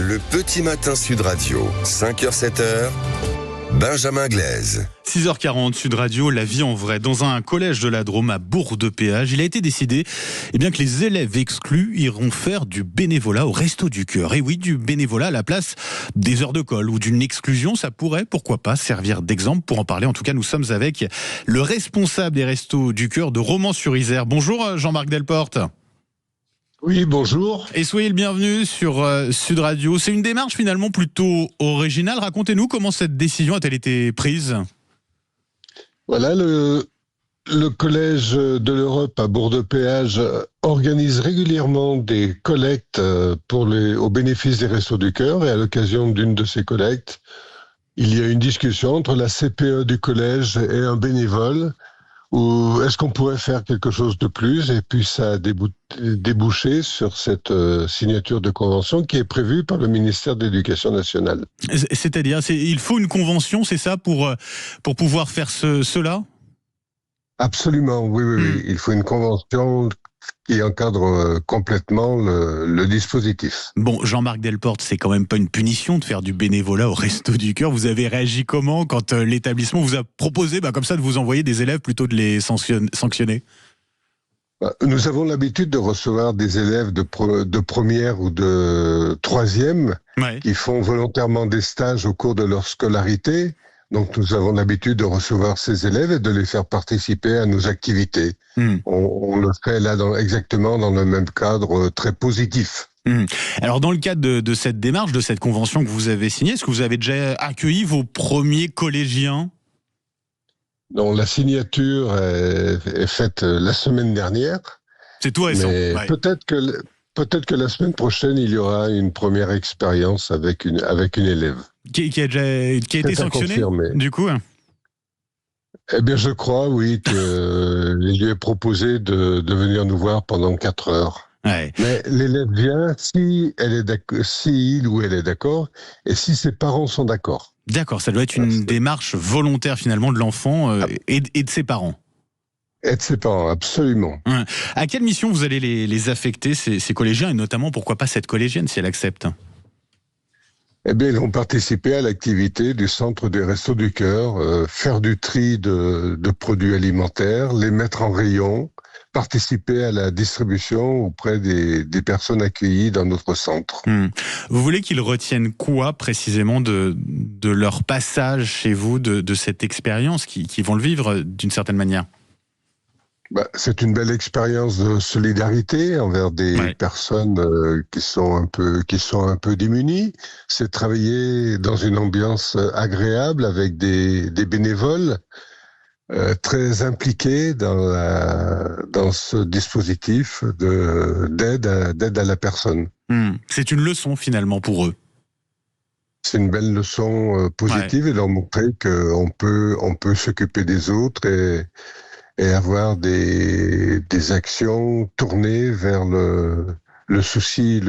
Le petit matin Sud Radio, 5h-7h, Benjamin Glaise. 6h40, Sud Radio, la vie en vrai. Dans un collège de la Drôme à Bourg-de-Péage, il a été décidé que les élèves exclus iront faire du bénévolat au Resto du Cœur. Et oui, du bénévolat à la place des heures de colle ou d'une exclusion, ça pourrait, pourquoi pas, servir d'exemple. Pour en parler, en tout cas, nous sommes avec le responsable des Restos du Cœur de Romans-sur-Isère. Bonjour Jean-Marc Delporte. Oui, bonjour. Et soyez le bienvenu sur Sud Radio. C'est une démarche finalement plutôt originale. Racontez-nous comment cette décision a-t-elle été prise ? Voilà, le Collège de l'Europe à Bourg-de-Péage organise régulièrement des collectes au bénéfice des Restos du Cœur. Et à l'occasion d'une de ces collectes, il y a une discussion entre la CPE du collège et un bénévole. Ou est-ce qu'on pourrait faire quelque chose de plus? Et puis ça a débouché sur cette signature de convention qui est prévue par le ministère de l'Éducation nationale. C'est-à-dire, il faut une convention, c'est ça, pour pouvoir faire cela? Absolument, oui. Il faut une convention qui encadre complètement le dispositif. Bon, Jean-Marc Delporte, c'est quand même pas une punition de faire du bénévolat au Resto du Cœur. Vous avez réagi comment quand l'établissement vous a proposé comme ça de vous envoyer des élèves plutôt de les sanctionner? Nous avons l'habitude de recevoir des élèves de première ou de troisième qui font volontairement des stages au cours de leur scolarité. Donc nous avons l'habitude de recevoir ces élèves et de les faire participer à nos activités. On le fait là exactement dans le même cadre très positif. Alors dans le cadre de cette démarche, de cette convention que vous avez signée, est-ce que vous avez déjà accueilli vos premiers collégiens ? Non, la signature est faite la semaine dernière. C'est tout récent. Mais peut-être que la semaine prochaine, il y aura une première expérience avec une élève. Qui a été sanctionnée, du coup? Eh bien, je crois, oui, qu'il lui est proposé de venir nous voir pendant 4 heures. Ouais. Mais l'élève vient si il ou elle est d'accord, et si ses parents sont d'accord. D'accord, ça doit être une démarche volontaire finalement de l'enfant et de ses parents. Et de ses parents, absolument. À quelle mission vous allez les affecter, ces collégiens, et notamment, pourquoi pas cette collégienne, si elle accepte? Eh bien, ils vont participer à l'activité du Centre des Restos du Cœur, faire du tri de produits alimentaires, les mettre en rayon, participer à la distribution auprès des personnes accueillies dans notre centre. Vous voulez qu'ils retiennent quoi précisément de leur passage chez vous, de cette expérience qu'ils vont le vivre d'une certaine manière? C'est une belle expérience de solidarité envers des personnes qui sont un peu démunies. C'est travailler dans une ambiance agréable avec des bénévoles très impliqués dans ce dispositif d'aide à la personne. C'est une leçon finalement pour eux. C'est une belle leçon positive et leur montrer qu'on peut s'occuper des autres et avoir des actions tournées vers le souci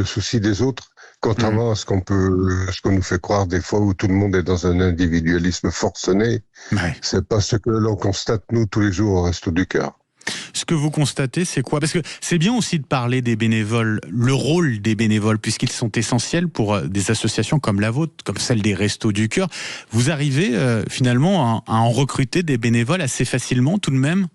des autres, contrairement à ce qu'on nous fait croire des fois où tout le monde est dans un individualisme forcené. C'est pas ce que l'on constate nous tous les jours au Resto du Cœur. Ce que vous constatez, c'est quoi? Parce que c'est bien aussi de parler des bénévoles, le rôle des bénévoles, puisqu'ils sont essentiels pour des associations comme la vôtre, comme celle des Restos du Cœur. Vous arrivez finalement à en recruter des bénévoles assez facilement tout de même?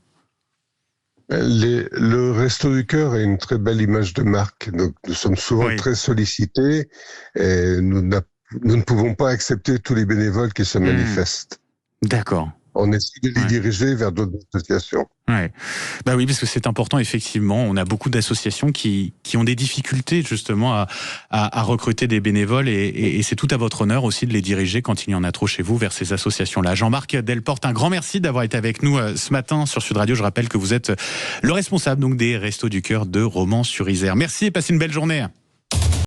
Le Resto du Cœur a une très belle image de marque. Donc, nous sommes souvent très sollicités et nous ne pouvons pas accepter tous les bénévoles qui se manifestent. D'accord. On essaie de les diriger vers d'autres associations. Oui, parce que c'est important, effectivement. On a beaucoup d'associations qui ont des difficultés, justement, à recruter des bénévoles et c'est tout à votre honneur aussi de les diriger quand il y en a trop chez vous vers ces associations-là. Jean-Marc Delporte, un grand merci d'avoir été avec nous ce matin sur Sud Radio. Je rappelle que vous êtes le responsable donc des Restos du Cœur de Romans-sur-Isère. Merci et passez une belle journée.